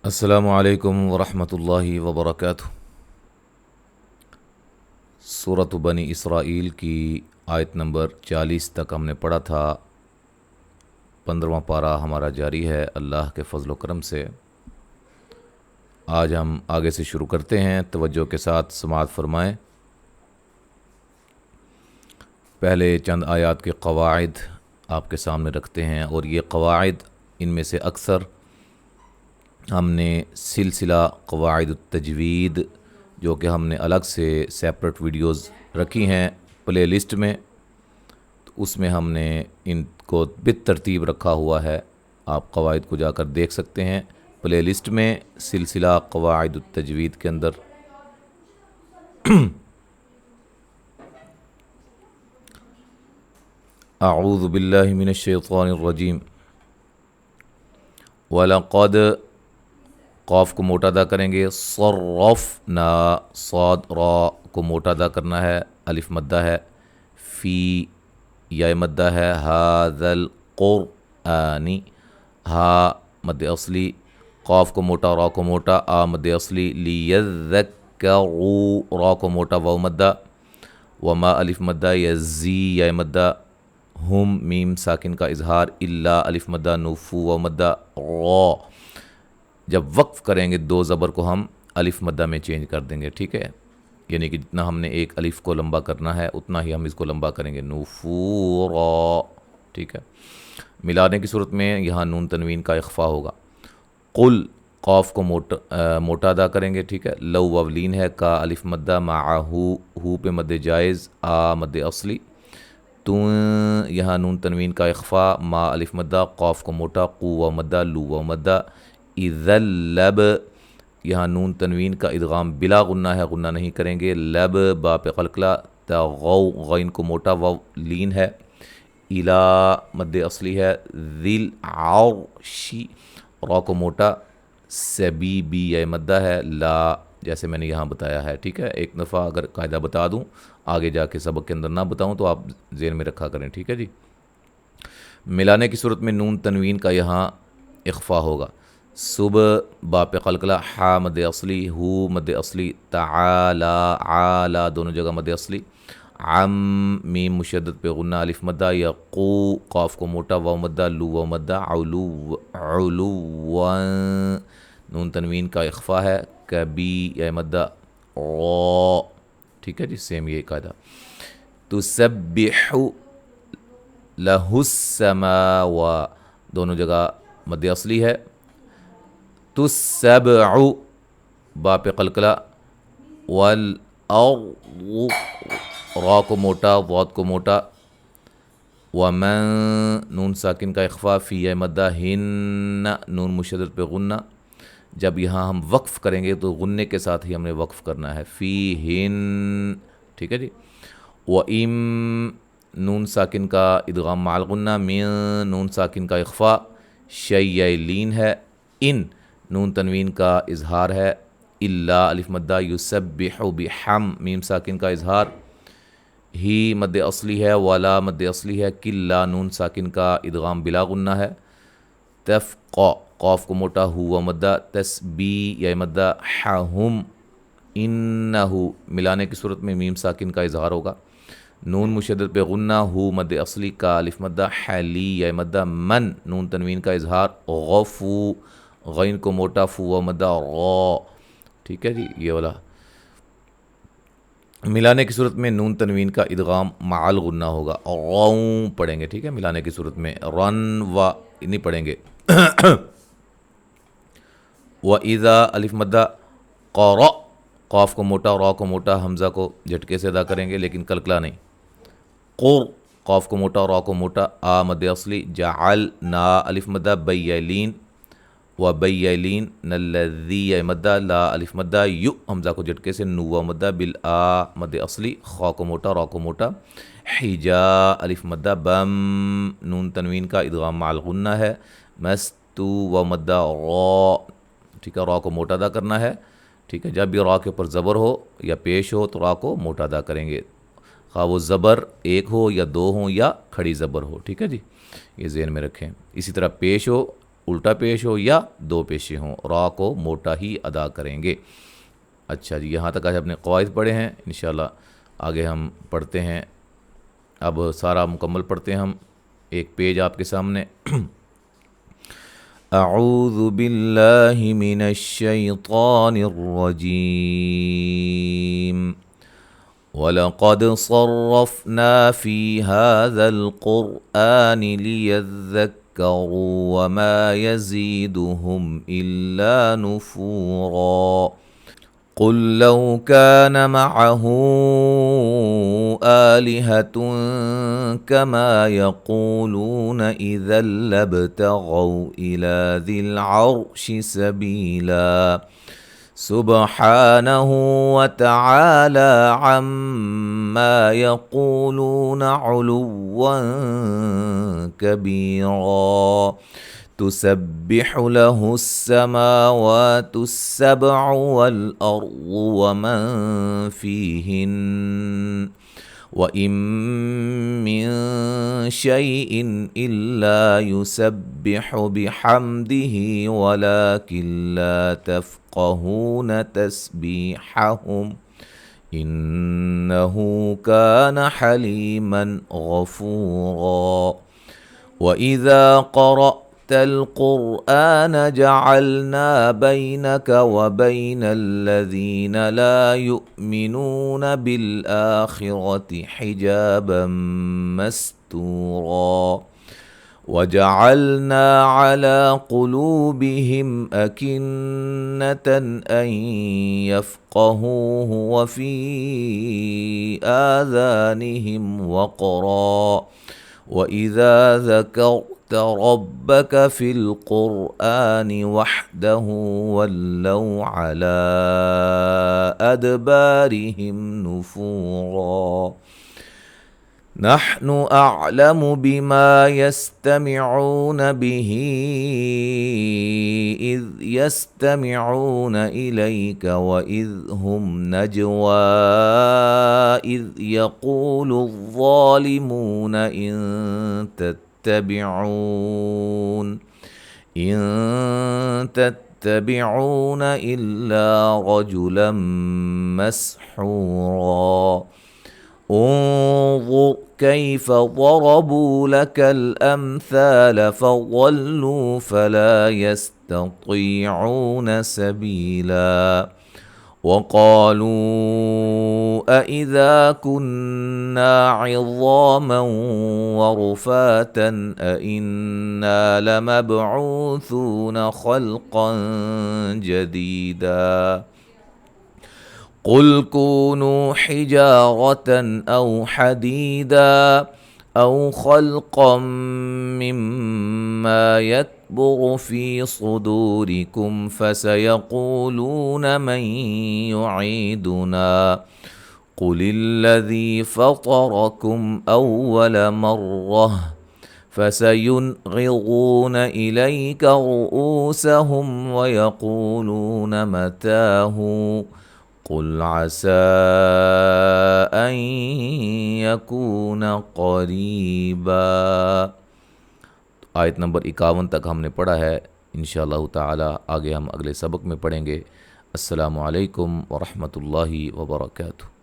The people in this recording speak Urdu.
السلام علیکم ورحمۃ اللہ وبرکاتہ۔ سورۃ بنی اسرائیل کی آیت نمبر 40 تک ہم نے پڑھا تھا۔ 15واں پارہ ہمارا جاری ہے اللہ کے فضل و کرم سے۔ آج ہم آگے سے شروع کرتے ہیں، توجہ کے ساتھ سماعت فرمائیں۔ پہلے چند آیات کے قواعد آپ کے سامنے رکھتے ہیں، اور یہ قواعد ان میں سے اکثر ہم نے سلسلہ قواعد التجوید جو کہ ہم نے الگ سے سیپریٹ ویڈیوز رکھی ہیں پلے لسٹ میں، تو اس میں ہم نے ان کو بالترتیب رکھا ہوا ہے۔ آپ قواعد کو جا کر دیکھ سکتے ہیں پلے لسٹ میں، سلسلہ قواعد التجوید کے اندر۔ اعوذ باللہ من الشیطان الرجیم۔ وَلَقَدْ، قاف کو موٹا ادا کریں گے، صرفنا، صاد را کو موٹا ادا کرنا ہے، الف مدہ ہے، فی یا مدہ ہے، ھذا القرآن، ہا مد اصلی، قاف کو موٹا را کو موٹا، آ مد اصلی، لیذکروا را کو موٹا واو مدہ، وما الف مدہ، یزی یا مدہ، ہم میم ساکن کا اظہار، الا الف مدہ، نوفو واو مدہ، را جب وقف کریں گے دو زبر کو ہم الف مدہ میں چینج کر دیں گے، ٹھیک ہے؟ یعنی کہ جتنا ہم نے ایک الف کو لمبا کرنا ہے اتنا ہی ہم اس کو لمبا کریں گے، نفورا، ٹھیک ہے؟ ملانے کی صورت میں یہاں نون تنوین کا اخفا ہوگا۔ قل، قاف کو موٹا ادا کریں گے، ٹھیک ہے؟ لو وولین ہے، کا الف مدہ، معہو، ہو پہ مد جائز، آ مد اصلی، تو یہاں نون تنوین کا اخفا، ما الف مدہ، قاف کو موٹا، قو و مدہ، لو و مدہ، اذا لب، یہاں نون تنوین کا ادغام بلا غنہ ہے، غنہ نہیں کریں گے، لب با پہ قلقلہ، تغو غین کو موٹا، واو لین ہے، الا مد اصلی ہے، ذل عرشی را کو موٹا، سبی بی یا مدہ ہے، لا جیسے میں نے یہاں بتایا ہے، ٹھیک ہے؟ ایک دفعہ اگر قاعدہ بتا دوں، آگے جا کے سبق کے اندر نہ بتاؤں تو آپ ذہن میں رکھا کریں، ٹھیک ہے جی؟ ملانے کی صورت میں نون تنوین کا یہاں اخفا ہوگا۔ صبح با پہ قلقلہ، حا مد اصلی، ہو مد اصلی، تعالی عالی دونوں جگہ مد اصلی، عم میم مشدد پہ غنہ الف مدہ، یقو قاف کو موٹا واو مدہ، لو واو مدہ، علو علو نون تنوین کا اخفا ہے، کبی یا مدہ، را، ٹھیک ہے جی؟ سیم یہ قاعدہ۔ تسبح لہ السماوات دونوں جگہ مد اصلی ہے، تسبع با پہ قلقلہ، والارض را کو موٹا، واد کو موٹا، ومن نون ساکن کا اخفا، فی یا مدہ، ہن نون مشدد پہ غنہ، جب یہاں ہم وقف کریں گے تو غنے کے ساتھ ہی ہم نے وقف کرنا ہے، فی ہن، ٹھیک ہے جی؟ وَإِم نون ساکن کا ادغام مع الغنہ، من نون ساکن کا اخفا، شیئلین ہے، ان نون تنوین کا اظہار ہے، الا الف مدہ، یسبح بحم میم ساکن کا اظہار، ہی مد اصلی ہے، ولا مد اصلی ہے، کلا نون ساکن کا ادغام بلا غنہ ہے، تفقا قاف کو موٹا، ہوا مدہ، تسبی یا مدہ، ہم انہو ملانے کی صورت میں میم ساکن کا اظہار ہوگا، نون مشدد پہ غنہ، ہو مد اصلی، کا الف مدہ، حلی یا مدہ، من نون تنوین کا اظہار، غفو غین کو موٹا، فو و مدہ، را، ٹھیک ہے جی؟ یہ والا ملانے کی صورت میں نون تنوین کا ادغام مع الغنہ ہوگا، غوں پڑھیں گے، ٹھیک ہے؟ ملانے کی صورت میں رن و نہیں پڑھیں گے، وَإِذَا الف مدہ، قَرَأْ قاف کو موٹا، را کو موٹا، حمزہ کو جھٹکے سے ادا کریں گے لیکن کلکلا نہیں، قر قاف کو موٹا، را کو موٹا، آ مد اصلی، جعلنا الف مدہ، بیلین و بیلین، نلذی یا مدہ، لا الف مدہ، یو حمزہ کو جھٹکے سے، نو و مدہ، بالآ مد اصلی، خا کو موٹا، را کو موٹا، حجا الف مدہ، بم نون تنوین کا ادغام مع الغنہ ہے، مستو و مدہ، را، ٹھیک ہے؟ را کو موٹا ادا کرنا ہے، ٹھیک ہے؟ جب بھی را کے اوپر زبر ہو یا پیش ہو تو را کو موٹا ادا کریں گے، خواہ وہ زبر ایک ہو یا دو ہوں یا کھڑی زبر ہو، ٹھیک ہے جی؟ یہ ذہن میں رکھیں۔ اسی طرح پیش ہو الٹا پیش ہو یا دو پیشے ہوں، را کو موٹا ہی ادا کریں گے۔ اچھا جی، یہاں تک آج اپنے قواعد پڑھے ہیں، انشاءاللہ آگے ہم پڑھتے ہیں۔ اب سارا مکمل پڑھتے ہیں ہم، ایک پیج آپ کے سامنے۔ اعوذ باللہ من الشیطان الرجیم وَلَقَدْ صَرَّفْنَا فِي هَذَا الْقُرْآنِ لِيَذَّكَّرُوا وَمَا يَزِيدُهُمْ إِلَّا نُفُورًا قُلْ لَوْ كَانَ مَعَهُ آلِهَةٌ كَمَا يَقُولُونَ إِذًا لَابْتَغَوْا إِلَى ذِي الْعَرْشِ سَبِيلًا سبحانه وتعالى عما يقولون علوا كبيرا تسبح له السماوات السبع والأرض ومن فيهن وَإِن مِّن شَيْءٍ إِلَّا يُسَبِّحُ بِحَمْدِهِ وَلَكِن لَّا تَفْقَهُونَ تَسْبِيحَهُمْ إِنَّهُ كَانَ حَلِيمًا غَفُورًا وَإِذَا قَرَأْتَ الْقُرْآنَ جَعَلْنَا بَيْنَكَ وَبَيْنَ الَّذِينَ لَا يُؤْمِنُونَ بِالْآخِرَةِ حِجَابًا مَّسْتُورًا وَجَعَلْنَا عَلَى قُلُوبِهِمْ أَكِنَّةً أَن يَفْقَهُوهُ وَفِي آذَانِهِمْ وَقْرًا وَإِذَا ذَكَرْتَ رَبَّكَ فِي الْقُرْآنِ وَحْدَهُ وَلَّوْا عَلَى أَدْبَارِهِمْ نُفُورًا نَحْنُ أَعْلَمُ بِمَا يَسْتَمِعُونَ بِهِ إِذْ يَسْتَمِعُونَ إِلَيْكَ وَإِذْ هُمْ نَجْوَى إِذْ يَقُولُ الظَّالِمُونَ إِن تتبعون إلا رجلا مسحورا انظر كيف ضربوا لك الأمثال فضلوا فلا يستطيعون سبيلا وقالوا أإذا كنا عظاما ورفاتا أإنا لمبعوثون خلقا جديدا قل كونوا حجارة أو حديدا أو خلقا مما يكبر في صدوركم فسيقولون من يعيدنا قل الذي فطركم أول مرة فسينغضون إليك رؤوسهم ويقولون متاه قل عسى أن يكون قریبا۔ آیت نمبر 51 تک ہم نے پڑھا ہے، انشاءاللہ تعالی آگے ہم اگلے سبق میں پڑھیں گے۔ السلام علیکم ورحمۃ اللہ وبرکاتہ۔